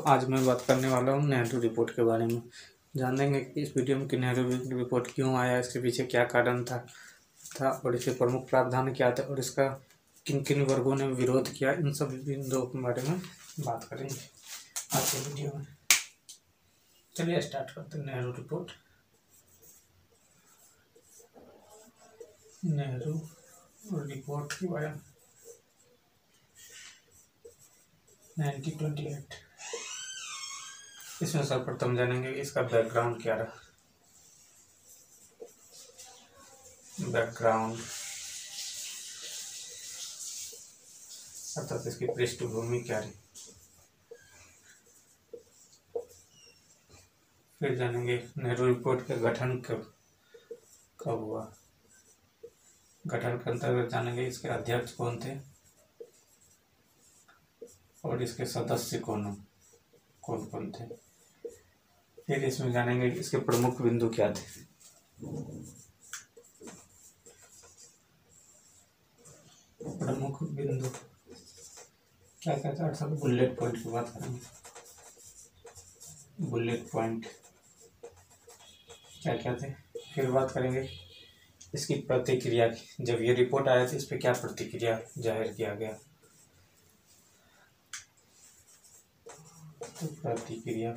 आज मैं बात करने वाला हूँ नेहरू रिपोर्ट के बारे में। जानेंगे कि इस वीडियो में कि नेहरू रिपोर्ट क्यों आया, इसके पीछे क्या कारण था और इसके प्रमुख प्रावधान क्या थे और इसका किन किन वर्गों ने विरोध किया, इन सब बिंदुओं के बारे में बात करेंगे आज के वीडियो में। चलिए स्टार्ट करते हैं। नेहरू रिपोर्ट। नेहरू रिपोर्ट के बारे में 1928। इसमें सर्वप्रथम जानेंगे इसका बैकग्राउंड क्या रहा। बैकग्राउंड अर्थात इसकी पृष्ठभूमि क्या रही। फिर जानेंगे नेहरू रिपोर्ट का गठन कब हुआ। गठन के अंतर्गत जानेंगे इसके अध्यक्ष कौन थे और इसके सदस्य कौन कौन थे। फिर इसमें जानेंगे इसके प्रमुख बिंदु क्या थे। प्रमुख बिंदु क्या क्या था, सब बुलेट पॉइंट की बात करेंगे। बुलेट पॉइंट क्या क्या थे। फिर बात करेंगे इसकी प्रतिक्रिया की। जब ये रिपोर्ट आया था इस पर क्या प्रतिक्रिया जाहिर किया गया। तो प्रतिक्रिया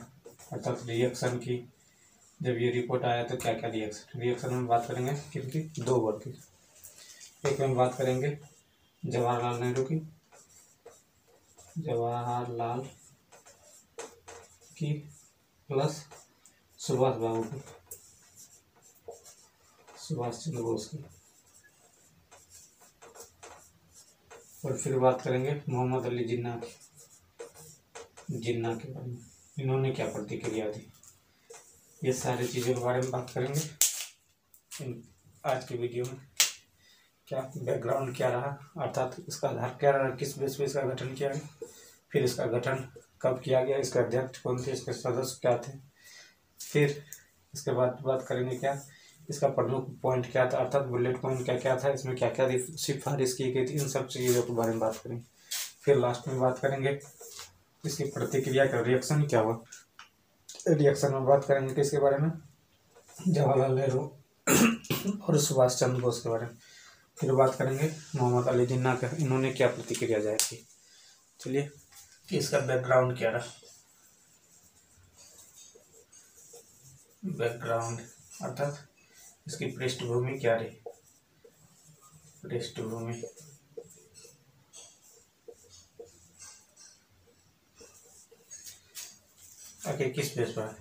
अर्थात रिएक्शन की। जब ये रिपोर्ट आया तो क्या क्या रिएक्शन में बात करेंगे क्योंकि दो वर्ग की। एक में बात करेंगे जवाहरलाल नेहरू की, जवाहरलाल की प्लस सुभाष बाबू की, सुभाष चंद्र बोस की। और फिर बात करेंगे मोहम्मद अली जिन्ना के बारे में, इन्होंने क्या प्रतिक्रिया दी। ये सारी चीज़ों के बारे में बात करेंगे आज की वीडियो में। क्या बैकग्राउंड क्या रहा, अर्थात इसका आधार क्या रहा, किस बेस पे इसका गठन किया गया। फिर इसका गठन कब किया गया, इसके अध्यक्ष कौन थे, इसके सदस्य क्या थे। फिर इसके बाद बात करेंगे क्या इसका प्रमुख पॉइंट क्या था, अर्थात बुलेट पॉइंट क्या क्या था, इसमें क्या क्या सिफारिश की गई थी, इन सब चीज़ों के बारे में बात करेंगे। फिर लास्ट में बात करेंगे इसकी प्रतिक्रिया का रिएक्शन क्या हुआ। रिएक्शन में बात करेंगे किसके बारे में, जवाहरलाल नेहरू और सुभाष चंद्र बोस के बारे में। फिर बात करेंगे मोहम्मद अली जिन्ना का, इन्होंने क्या प्रतिक्रिया जाहिर की। चलिए इसका बैकग्राउंड क्या रहा। बैकग्राउंड अर्थात इसकी पृष्ठभूमि क्या रही। पृष्ठभूमि आगे किस बेस पर।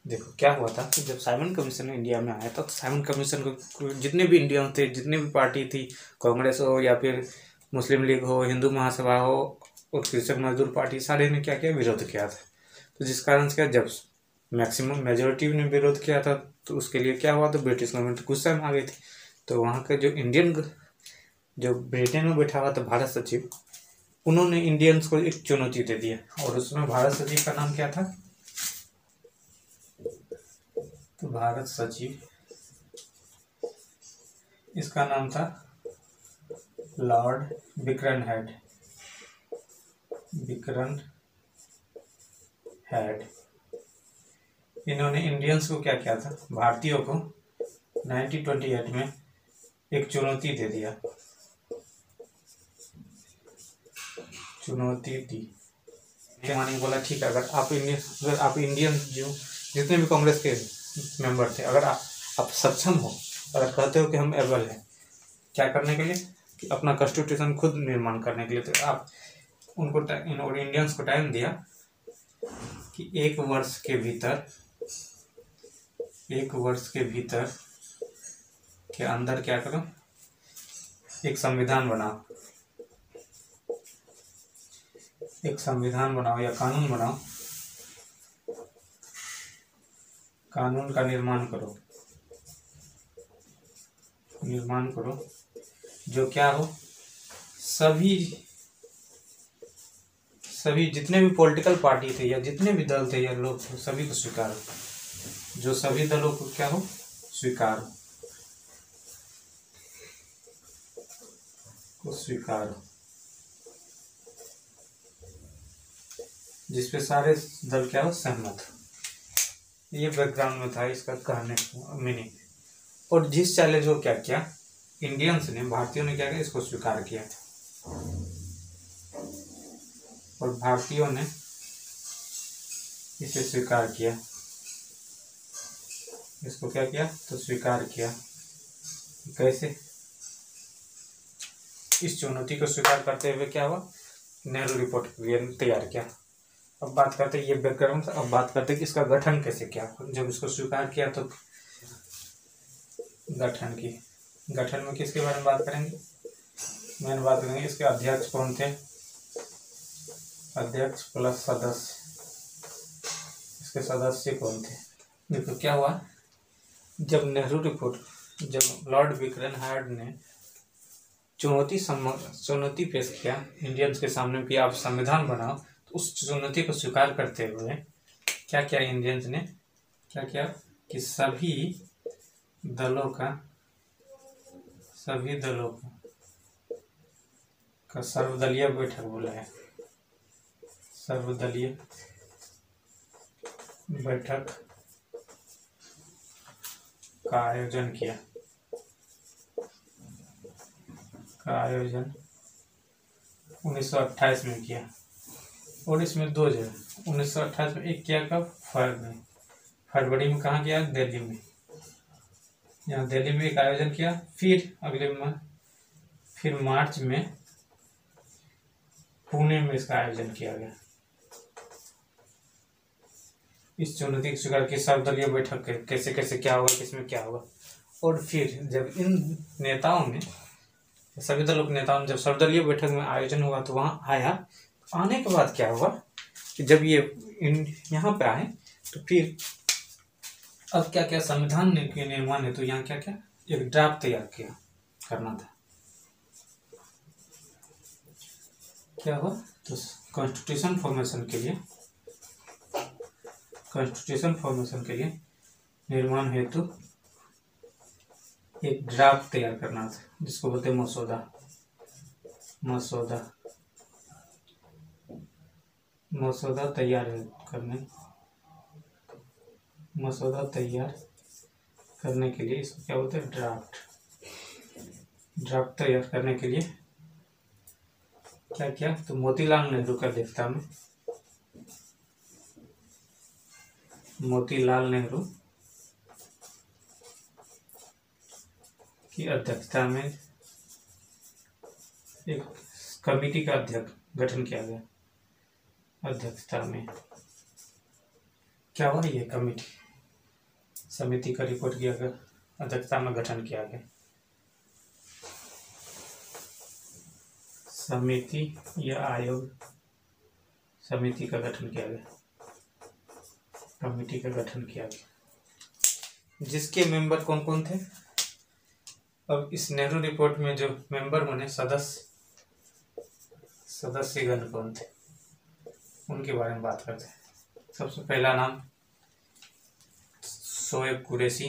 देखो क्या हुआ था कि जब साइमन कमीशन इंडिया में आया था तो साइमन कमीशन को जितने भी इंडियन थे, जितने भी पार्टी थी, कांग्रेस हो या फिर मुस्लिम लीग हो, हिंदू महासभा हो और कृषक मजदूर पार्टी, सारे ने क्या किया, विरोध किया था। तो जिस कारण से क्या, जब मैक्सिमम मेजोरिटी ने विरोध किया था तो उसके लिए क्या हुआ, तो ब्रिटिश गवर्नमेंट गुस्सा में आ गई थी। तो वहाँ के जो ब्रिटेन में बैठा हुआ था भारत सचिव, उन्होंने इंडियंस को एक चुनौती दे दिया और उसमें भारत सचिव का नाम क्या था। तो भारत सचिव, इसका नाम था लॉर्ड बिक्रनहेड। इन्होंने इंडियंस को क्या किया था, भारतीयों को 1928 में एक चुनौती दे दिया। चुनौती दी मानी, बोला ठीक है, अगर आप इंडियन जो जितने भी कांग्रेस के मेंबर थे, अगर आप सक्षम हो, अगर कहते हो कि हम एबल हैं क्या करने के लिए, कि अपना कॉन्स्टिट्यूशन खुद निर्माण करने के लिए, तो आप उनको इंडियंस को टाइम दिया कि एक वर्ष के भीतर के अंदर क्या करो, एक संविधान बनाओ या कानून बनाओ, कानून का निर्माण करो जो क्या हो, सभी जितने भी पॉलिटिकल पार्टी थे या जितने भी दल थे या लोग थे, सभी को स्वीकार हो, जो सभी दलों को क्या हो, स्वीकार हो। जिसपे सारे दल क्या हो सहमत। ये बैकग्राउंड में था इसका कहने का मीनिंग। और जिस चैलेंज को क्या किया इंडियंस ने, भारतीयों ने क्या किया, इसको स्वीकार किया और भारतीयों ने इसे स्वीकार किया। इसको क्या किया तो स्वीकार किया। कैसे? इस चुनौती को स्वीकार करते हुए क्या हुआ, नेहरू रिपोर्ट तैयार किया। अब बात करते हैं ये बैकग्राउंड। अब बात करते हैं कि इसका गठन कैसे किया। जब इसको स्वीकार किया तो गठन में किसके बारे में बात करेंगे, मेन बात करेंगे इसके अध्यक्ष कौन थे, अध्यक्ष प्लस सदस्य, इसके सदस्य कौन थे। देखो क्या हुआ, जब नेहरू रिपोर्ट, जब लॉर्ड विक्रेन हार्ड ने चुनौती पेश किया इंडियंस के सामने कि आप संविधान बनाओ, तो उस चुनौती को स्वीकार करते हुए क्या किया इंडियंस ने, क्या किया कि सभी दलों का सर्वदलीय बैठक बुलाया। सर्वदलीय बैठक का आयोजन किया। का आयोजन 1928 में किया। और इसमें 2 जगह 1928 में एक किया कब, फरवरी में कहाँ किया, दिल्ली में। यहाँ दिल्ली में एक आयोजन किया। फिर अगले फिर मार्च में पुणे में इसका आयोजन किया गया। इस चुनौती को स्वीकार की सर्वदलीय बैठक कैसे कैसे क्या होगा, किसमें क्या होगा। और फिर जब इन नेताओं ने, सभी दलों के नेताओं ने जब सर्वदलीय बैठक में आयोजन हुआ तो वहाँ आया। आने के बाद क्या हुआ कि जब ये यहाँ पे आए तो फिर अब क्या क्या संविधान के निर्माण है, तो यहाँ क्या क्या एक ड्राफ्ट तैयार करना था। क्या हुआ तो कॉन्स्टिट्यूशन फॉर्मेशन के लिए निर्माण हेतु एक ड्राफ्ट तैयार करना था, जिसको बोलते हैं मसौदा तैयार करने के लिए इसको क्या बोलते हैं, ड्राफ्ट तैयार करने के लिए क्या किया तो मोतीलाल नेहरू की अध्यक्षता में एक कमेटी का गठन किया गया। अध्यक्षता में क्या हुआ, ये कमेटी समिति का रिपोर्ट किया गया, अध्यक्षता में गठन किया गया। समिति या आयोग, समिति का गठन किया गया, कमेटी का गठन किया गया, जिसके मेंबर कौन कौन थे। अब इस नेहरू रिपोर्ट में जो मेंबर बने, सदस्यगण कौन थे, उनके बारे में बात करते हैं। सबसे पहला नाम शोएब कुरैशी।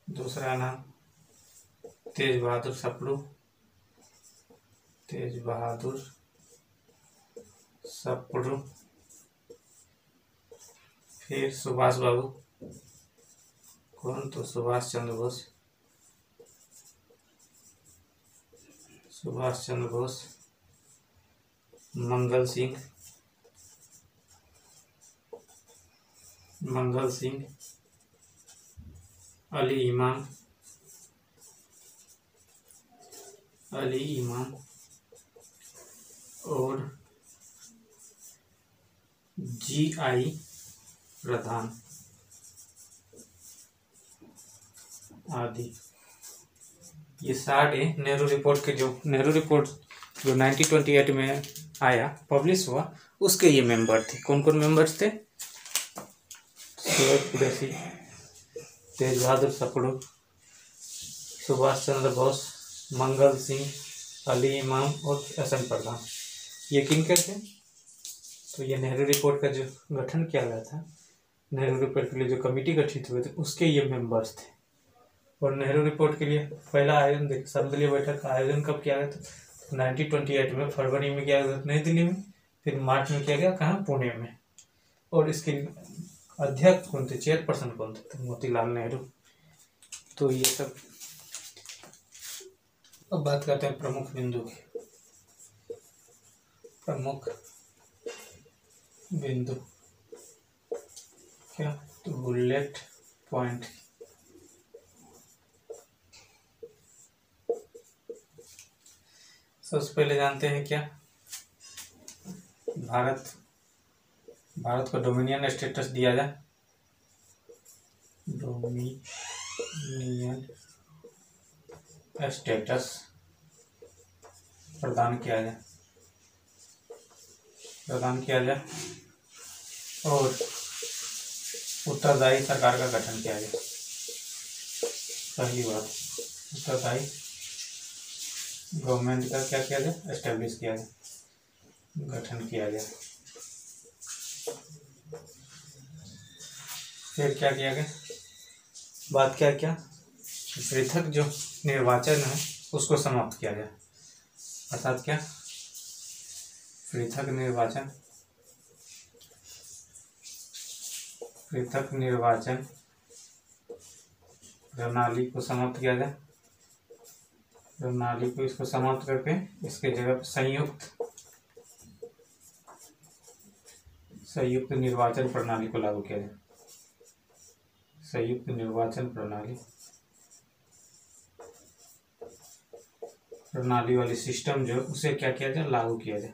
दूसरा नाम तेज बहादुर सप्रू। फिर सुभाष बाबू, कौन तो सुभाष चंद्र बोस। मंगल सिंह, अली इमाम और GI प्रधान आदि। ये सारे नेहरू रिपोर्ट जो 1928 में आया, पब्लिश हुआ, उसके ये मेंबर थे। कौन कौन मेंबर्स थे, शोएब कुरैशी, तेज बहादुर सप्रू, सुभाष चंद्र बोस, मंगल सिंह, अली इमाम और SM प्रधान। ये किन के थे, तो ये नेहरू रिपोर्ट का जो गठन किया गया था नेहरू रिपोर्ट के लिए जो कमेटी गठित हुए थे उसके ये मेंबर्स थे। और नेहरू रिपोर्ट के लिए पहला आयोजन देखिए, सर्वदलीय बैठक का आयोजन कब किया गया था? 1928 में फरवरी में किया गया नई दिल्ली में, फिर मार्च में किया गया कहाँ? पुणे में। और इसके अध्यक्ष कौन थे, चेयरपर्सन कौन थे? तो मोतीलाल नेहरू। तो ये सब। अब बात करते हैं प्रमुख बिंदु की। प्रमुख बिंदु क्या? तो बुलेट पॉइंट। सबसे पहले जानते हैं क्या, भारत को डोमिनियन स्टेटस दिया जाए, डोमिनियन स्टेटस प्रदान किया जाए और उत्तरदायी सरकार का गठन किया जाए। पहली बात, उत्तरदायी गवर्नमेंट का क्या किया जाए? एस्टेब्लिश किया जाए, गठन किया जाए। फिर क्या किया गया? बात क्या पृथक जो निर्वाचन है उसको समाप्त किया जाए। अर्थात क्या? पृथक निर्वाचन प्रणाली को समाप्त किया जाए। प्रणाली को इसको समाप्त करके इसके जगह पर संयुक्त निर्वाचन प्रणाली को लागू किया जाए। संयुक्त निर्वाचन प्रणाली वाली सिस्टम जो उसे क्या किया जाए? लागू किया जाए।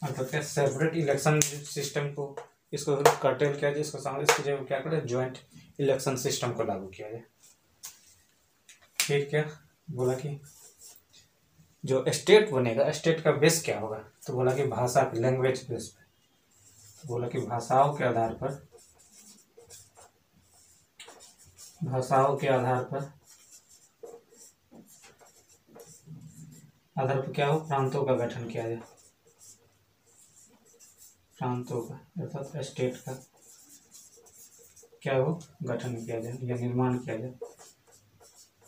अर्थात क्या? सेपरेट इलेक्शन सिस्टम को इसको कर्टेल किया जाए, इसको इसकी जगह क्या करें? ज्वाइंट इलेक्शन सिस्टम को लागू किया जाए। फिर क्या बोला कि जो स्टेट बनेगा, स्टेट का बेस क्या होगा? तो बोला कि भाषा की, लैंग्वेज बेस पे। तो बोला कि भाषाओं के आधार पर क्या हो? प्रांतों का गठन किया जाए। प्रांतों का अर्थात स्टेट का क्या हो? गठन किया जाए या निर्माण किया जाए,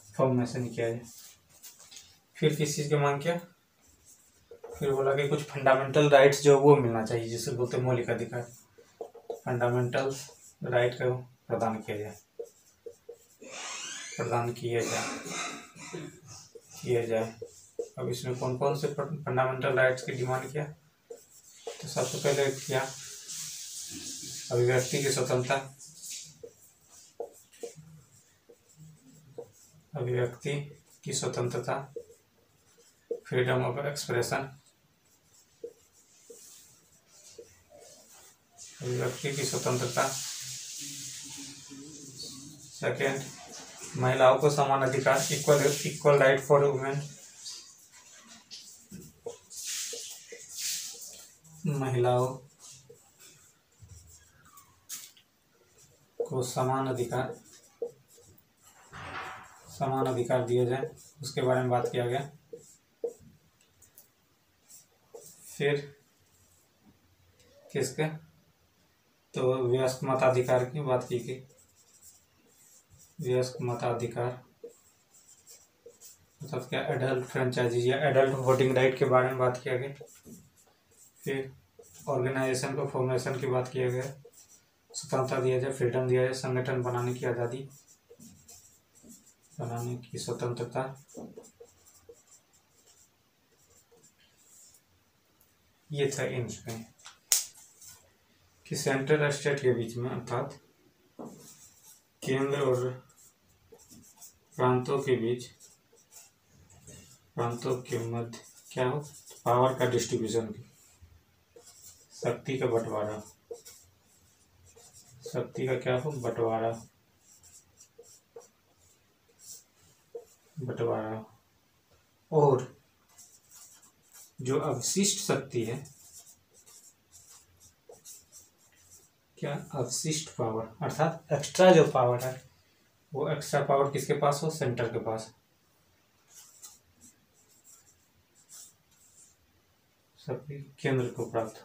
फॉर्मेशन किया जाए। फिर किस चीज़ की मांग किया? फिर बोला कि कुछ फंडामेंटल राइट्स जो वो मिलना चाहिए, जिसे बोलते मौलिक अधिकार। फंडामेंटल राइट का प्रदान किया जाए। अब इसमें कौन कौन से फंडामेंटल राइट्स की डिमांड किया? तो सबसे पहले क्या? अभिव्यक्ति की स्वतंत्रता, फ्रीडम ऑफ एक्सप्रेशन, अभिव्यक्ति की स्वतंत्रता। सेकेंड, महिलाओं को समान अधिकार, इक्वल राइट फॉर वुमेन। महिलाओं को समान अधिकार दिए जाए, उसके बारे में बात किया गया। फिर किसके? तो वयस्क मताधिकार की बात की गई। वयस्क मताधिकार मतलब क्या? एडल्ट फ्रेंचाइजी या एडल्ट वोटिंग राइट के बारे में बात किया गया। फिर ऑर्गेनाइजेशन को फॉर्मेशन की बात किया गया। स्वतंत्रता दिया जाए, फ्रीडम दिया जाए, संगठन बनाने की आज़ादी, बनाने की स्वतंत्रता। ये था इनमें कि सेंट्रल और स्टेट के बीच में, अर्थात केंद्र और प्रांतों के मध्य क्या हो? पावर का डिस्ट्रीब्यूशन, शक्ति का क्या हो? बंटवारा। और जो अवशिष्ट शक्ति है क्या? अवशिष्ट पावर, अर्थात एक्स्ट्रा जो पावर है, वो एक्स्ट्रा पावर किसके पास हो? सेंटर के पास। शक्ति केंद्र को प्राप्त।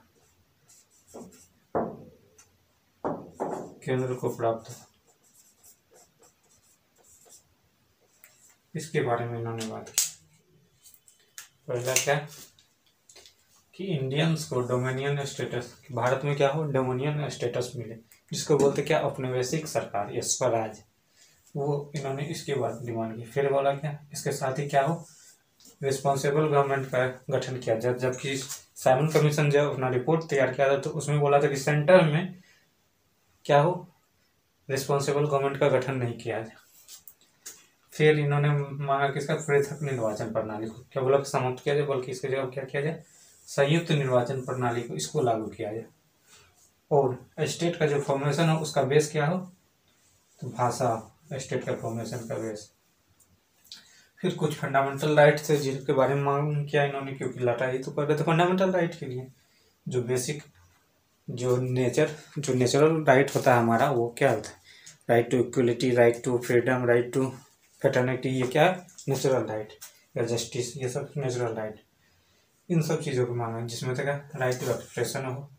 केंद्र को प्राप्त हो, इसके बारे में इन्होंने बात की। पहला क्या कि इंडियंस को डोमिनियन स्टेटस, भारत में क्या हो, डोमिनियन स्टेटस मिले, जिसको बोलते क्या, औपनिवेशिक सरकार या स्वराज, वो इन्होंने इसके बाद डिमांड की। फिर बोला क्या, इसके साथ ही क्या हो, रिस्पॉन्सिबल गवर्नमेंट का गठन किया जाए। जबकि साइमन कमीशन जब अपना रिपोर्ट तैयार किया था तो उसमें बोला था कि सेंटर में क्या हो, रिस्पॉन्सिबल गवर्नमेंट का गठन नहीं किया जाए। फिर इन्होंने मांगा कि इसका पृथक निर्वाचन प्रणाली को क्या बोला, समाप्त किया जाए, बल्कि इसके जगह क्या किया जाए, संयुक्त निर्वाचन प्रणाली को इसको लागू किया जाए। और स्टेट का जो फॉर्मेशन हो उसका बेस क्या हो, तो भाषा, स्टेट का फॉर्मेशन का बेस। फिर कुछ फंडामेंटल राइट्स थे जिनके बारे में मांग किया इन्होंने, क्योंकि लड़ाई तो कर रहे थे फंडामेंटल राइट के लिए। जो बेसिक जो नेचुरल राइट होता है हमारा, वो क्या होता है, right to equality, right to freedom, right to fraternity, ये क्या है, नेचुरल राइट, या जस्टिस, ये सब नेचुरल राइट। इन सब चीज़ों को मांगा, जिसमें तक राइट टू एक्सप्रेशन हो,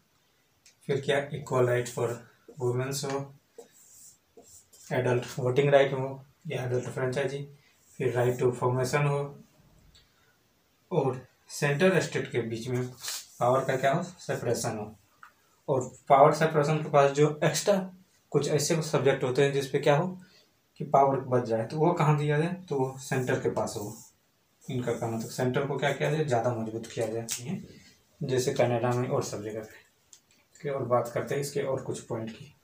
फिर क्या इक्वल राइट फॉर वुमेन्स हो, एडल्ट वोटिंग राइट हो या एडल्ट फ्रेंचाइजी, फिर राइट टू फॉर्मेशन हो, और सेंटर स्टेट के बीच में पावर का क्या हो, सेपरेशन हो। और पावर सेपरेशन के पास जो एक्स्ट्रा कुछ ऐसे सब्जेक्ट होते हैं जिसपे क्या हो कि पावर बच जाए, तो वो कहाँ दिया जाए, तो वो सेंटर के पास हो। इनका कहना तो सेंटर को क्या किया जाए, ज़्यादा मजबूत किया जाए, जैसे कनाडा में और सब जगह पे। और बात करते हैं इसके और कुछ पॉइंट की।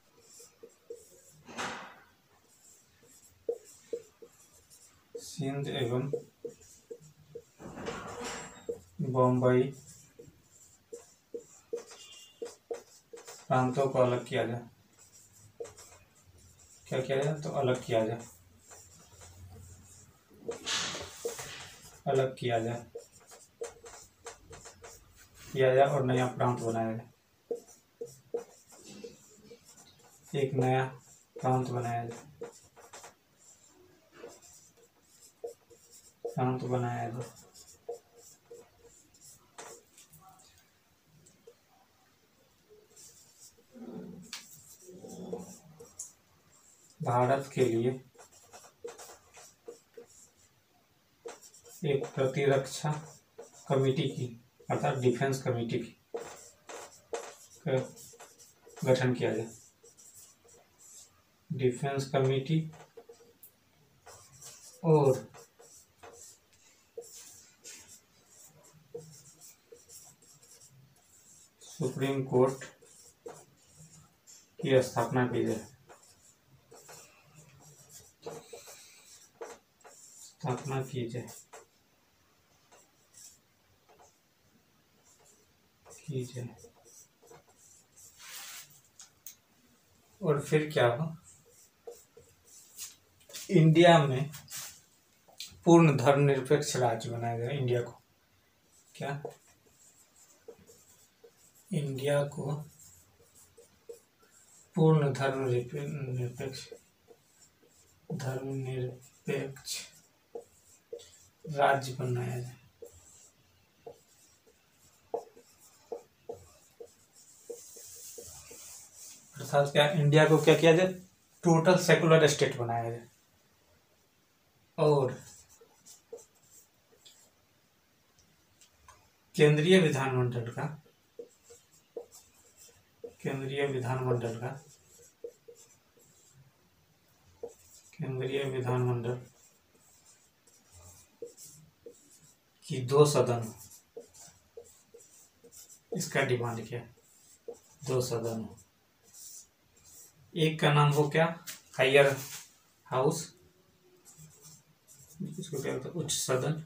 सिंध एवं बम्बई प्रांतों को अलग किया जाए, क्या किया जाए, तो अलग किया जाए, अलग किया जाए और नया प्रांत बनाया जाए, एक नया प्रांत बनाया जाए, प्रांत बनाया जाए। भारत के लिए एक प्रतिरक्षा कमेटी की, अर्थात डिफेंस कमेटी की गठन किया जाए, डिफेंस कमेटी, और सुप्रीम कोर्ट की स्थापना की जाए, स्थापना की जाए, की जाए। और फिर क्या हो, इंडिया में पूर्ण धर्मनिरपेक्ष राज्य बनाया जाए। इंडिया को क्या, इंडिया को पूर्ण धर्मनिरपेक्ष राज्य बनाया जाए। अर्थात क्या, इंडिया को क्या किया जाए, टोटल सेकुलर स्टेट बनाया जाए। और केंद्रीय विधानमंडल की 2 सदन, इसका डिमांड किया, 2 सदन। एक का नाम हो क्या, हायर हाउस, इसको क्या होता है, उच्च सदन।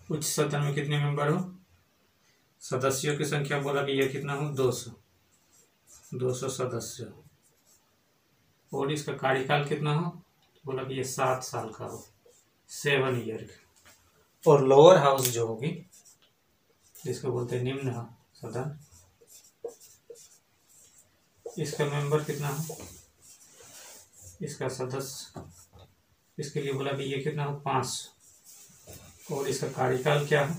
उच्च सदन में कितने मेंबर हो, सदस्यों की संख्या बोला कि ये कितना हो, 200 सदस्य। और इसका कार्यकाल कितना हो, बोला कि ये 7 साल का हो, 7 ईयर का। और लोअर हाउस जो होगी, जिसको बोलते हैं निम्न सदन, इसका मेंबर कितना हो, इसका सदस्य, इसके लिए बोला कि ये कितना हो, 5। और इसका कार्यकाल क्या है,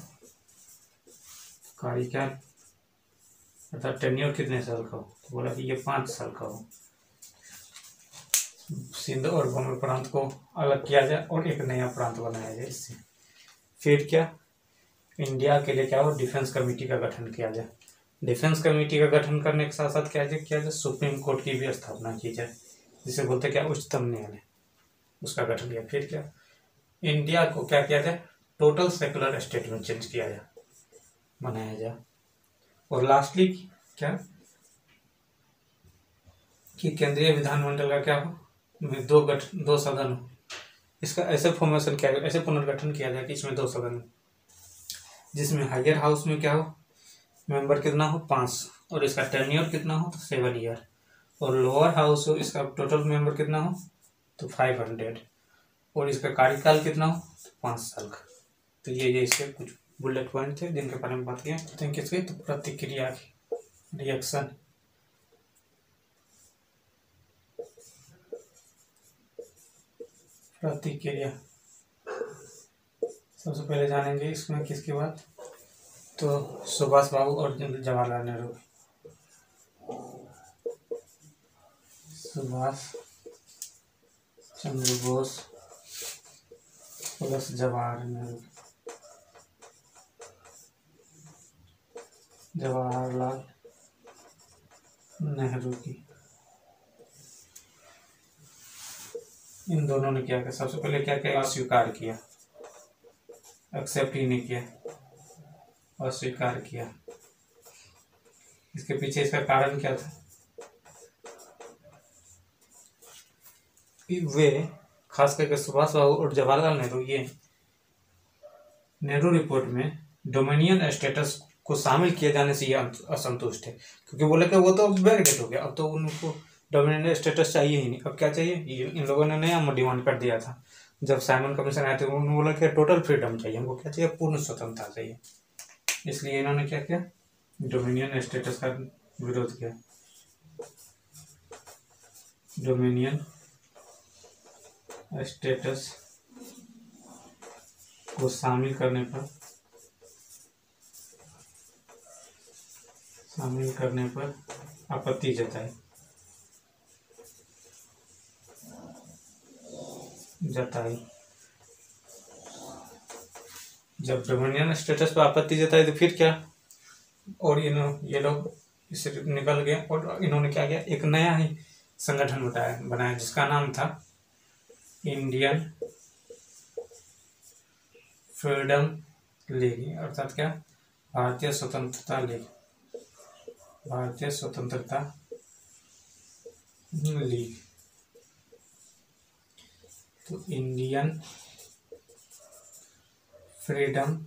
कार्यकाल अर्थात टेन्योर कितने साल का हो, तो बोला कि ये 5 साल का हो। सिंध और बंगाल प्रांत को अलग किया जाए और एक नया प्रांत बनाया जाए इससे। फिर क्या, इंडिया के लिए क्या हो, डिफेंस कमेटी का गठन किया जाए। डिफेंस कमेटी का गठन करने के साथ साथ क्या जाए सुप्रीम कोर्ट की भी स्थापना की जाए, जिसे बोलते क्या, उच्चतम न्यायालय, उसका गठन किया। फिर क्या, इंडिया को क्या किया जाए, टोटल सेकुलर स्टेट में चेंज किया जाए, बनाया जाए। और लास्टली क्या कि केंद्रीय विधानमंडल का क्या हो, में दो सदन हो। इसका ऐसे फॉर्मेशन किया जाए, ऐसे पुनर्गठन किया जाए कि इसमें 2 सदन हो, जिसमें हायर हाउस में क्या हो, मेंबर कितना हो 5, और इसका टेन्योर कितना हो तो 7 ईयर, और लोअर हाउस हो इसका टोटल मेंबर कितना हो तो 500, और इसका कार्यकाल कितना हो तो 5 साल का। तो ये इसके कुछ बुलेट पॉइंट थे जिनके बारे में बात किया। तो किसकी, तो प्रतिक्रिया की, रिएक्शन। प्रतिक्रिया सबसे पहले जानेंगे इसमें किसकी बात, तो सुभाष बाबू और जवाहरलाल नेहरू। सुभाष चंद्र बोस प्लस जवाहरलाल नेहरू की, इन दोनों ने क्या किया, सबसे पहले क्या किया, अस्वीकार किया, एक्सेप्ट ही नहीं किया, अस्वीकार किया। इसके पीछे इसका कारण क्या था, वे खास करके सुभाष बाबू और जवाहरलाल नेहरू, ये नेहरू रिपोर्ट में डोमिनियन स्टेटस को शामिल किए जाने से ये असंतुष्ट है, क्योंकि बोले कि वो तो बैकडेट हो गया, अब तो उनको डोमिनियन स्टेटस चाहिए ही नहीं। अब क्या चाहिए, इन लोगों ने नया डिमांड कर दिया था जब साइमन कमीशन आए थे, उन्होंने बोला कि टोटल फ्रीडम चाहिए, हमको क्या चाहिए, पूर्ण स्वतंत्रता चाहिए। इसलिए इन्होंने क्या किया, डोमिनियन स्टेटस का विरोध किया। डोमिनियन स्टेटस को शामिल करने पर आपत्ति जताई। जब डोमिनियन स्टेटस पर आपत्ति जताई तो फिर क्या, और ये लोग इससे निकल गए, और इन्होंने क्या किया, एक नया ही संगठन बनाया जिसका नाम था इंडियन फ्रीडम लीग, अर्थात क्या, भारतीय स्वतंत्रता लीग, भारतीय स्वतंत्रता लीग। तो इंडियन फ्रीडम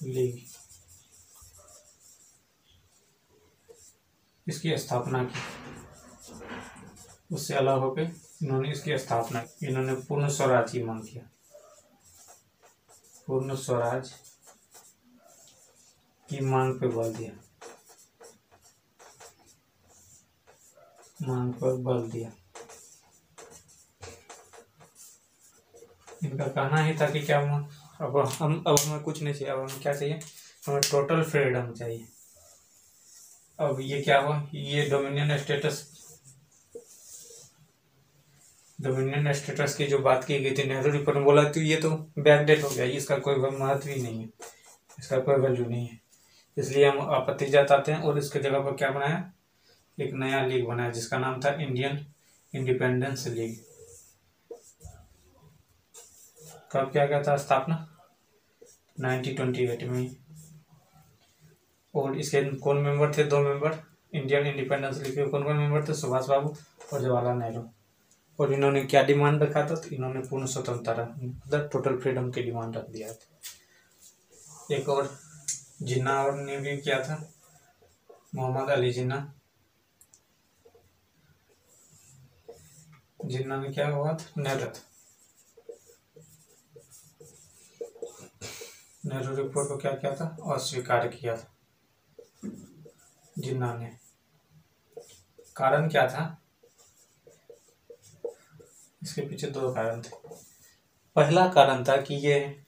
लीग, इसकी स्थापना की। उससे अलग होकर इन्होंने इसकी स्थापना की, इन्होंने पूर्ण स्वराज की मांग किया, पूर्ण स्वराज की मांग पर बल दिया, मांग पर बल दिया। इनका कहना ही था कि क्या अब हमें कुछ नहीं चाहिए, अब हमें क्या चाहिए, हमें टोटल फ्रीडम चाहिए। अब ये क्या हुआ, ये डोमिनियन स्टेटस की जो बात की गई थी नेहरू रिपोर्ट में, बोला तो ये तो बैकडेट हो गया, इसका कोई महत्व ही नहीं है, इसका कोई वैल्यू नहीं है, इसलिए हम आपत्ति जताते हैं। और इसके जगह पर क्या बनाया, एक नया लीग बनाया जिसका नाम था इंडियन इंडिपेंडेंस लीग। कब क्या गया था स्थापना, 1928 में। और इसके कौन मेंबर थे, 2 मेंबर, इंडियन इंडिपेंडेंस लीग के कौन कौन मेंबर थे, सुभाष बाबू और जवाहरलाल नेहरू। और इन्होंने क्या डिमांड रखा था, तो इन्होंने पूर्ण स्वतंत्रता मतलब टोटल फ्रीडम की डिमांड रख दिया था। एक और जिन्ना और ने भी किया था, मोहम्मद अली जिन्ना। जिन्ना में क्या हुआ था, नेहरू रिपोर्ट को क्या किया था, अस्वीकार किया था जिन्ना ने। कारण क्या था, इसके पीछे 2 कारण थे। पहला कारण था कि ये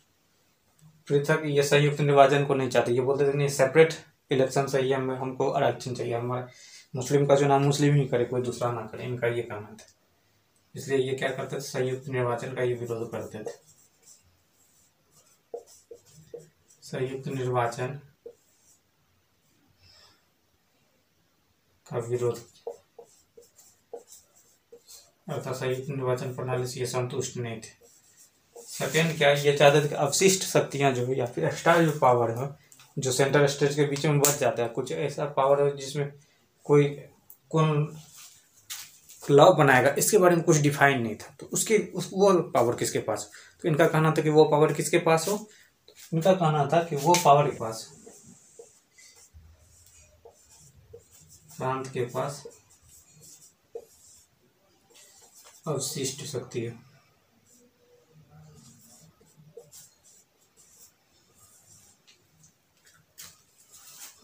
पृथक ये संयुक्त निर्वाचन को नहीं चाहते, ये बोलते थे नहीं सेपरेट इलेक्शन चाहिए, हमको आरक्षण चाहिए, हमारा मुस्लिम का चुनाव मुस्लिम ही करे, कोई दूसरा ना करे, इनका ये कहना था। इसलिए ये क्या करते थे, संयुक्त निर्वाचन का ये विरोध करते थे। संयुक्त निर्वाचन का विरोध अर्थात संयुक्त निर्वाचन प्रणाली से ये संतुष्ट नहीं थे। सेकेंड क्या, ये चाहते थे कि अवशिष्ट शक्तियां जो है या फिर एक्स्ट्रा जो पावर है जो सेंट्रल स्टेट के बीच में बच जाता है, कुछ ऐसा पावर है जिसमें कोई कौन लॉ बनाएगा इसके बारे में कुछ डिफाइन नहीं था, तो वो पावर किसके पास। तो इनका कहना था कि वो पावर किसके पास हो, इनका कहना था कि वो पावर के पास प्रांत के पास अवशिष्ट शक्ति है।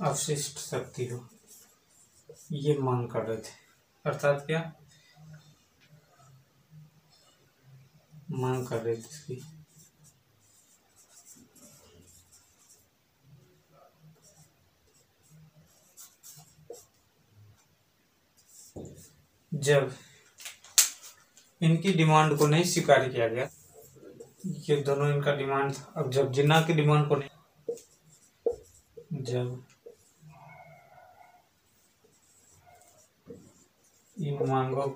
अवशिष्ट शक्ति हो, ये मांग कर रहे थे। अर्थात क्या मांग कर रहे थे इसकी, जब इनकी डिमांड को नहीं स्वीकार किया गया, ये दोनों इनका डिमांड था। अब जब जिन्ना की डिमांड को नहीं, जब इन मांगों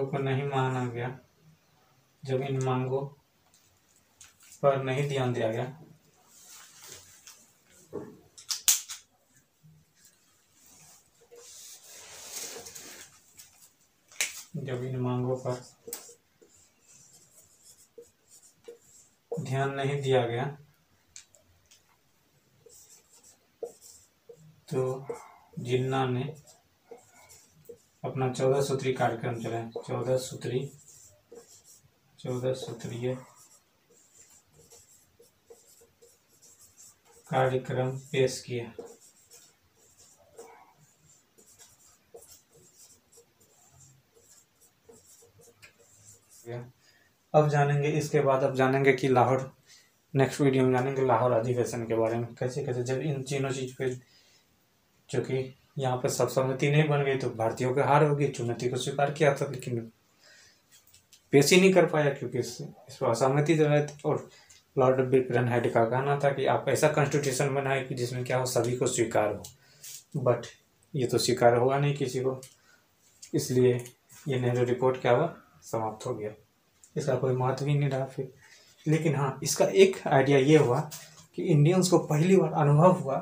को नहीं माना गया, जब इन मांगों पर नहीं ध्यान दिया गया, जब इन मांगों पर ध्यान नहीं दिया गया तो जिन्ना ने अपना 14 सूत्री कार्यक्रम चलाया। 14 सूत्रीय कार्यक्रम पेश किया। अब जानेंगे इसके बाद, अब जानेंगे कि लाहौर, नेक्स्ट वीडियो में जानेंगे लाहौर अधिवेशन के बारे में, कैसे कैसे जब इन तीनों चीज पे चूँकि यहाँ पे सब सहमति नहीं बन गई तो भारतीयों की हार होगी। चुनौती को स्वीकार किया था लेकिन पेश ही नहीं कर पाया क्योंकि इस पर असहमति रहे थे। और लॉर्ड बिक्रम हेड का कहना था कि आप ऐसा कॉन्स्टिट्यूशन बनाए कि जिसमें क्या हो, सभी को स्वीकार हो, बट ये तो स्वीकार होगा नहीं किसी को, इसलिए ये नेहरू रिपोर्ट क्या हुआ, समाप्त हो गया, इसका कोई महत्व ही नहीं रहा फिर। लेकिन हाँ, इसका एक आइडिया ये हुआ कि इंडियंस को पहली बार अनुभव हुआ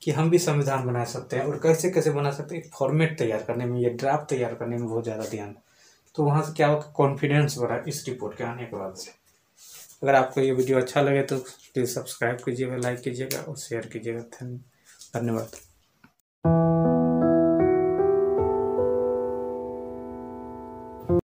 कि हम भी संविधान बना सकते हैं, और कैसे कैसे बना सकते हैं, एक फॉर्मेट तैयार करने में, ये ड्राफ्ट तैयार करने में बहुत ज़्यादा ध्यान। तो वहाँ से क्या हुआ, कॉन्फिडेंस बढ़ा इस रिपोर्ट के आने के बाद से। अगर आपको ये वीडियो अच्छा लगे तो प्लीज़ सब्सक्राइब कीजिएगा, लाइक कीजिएगा और शेयर कीजिएगा। धन्यवाद।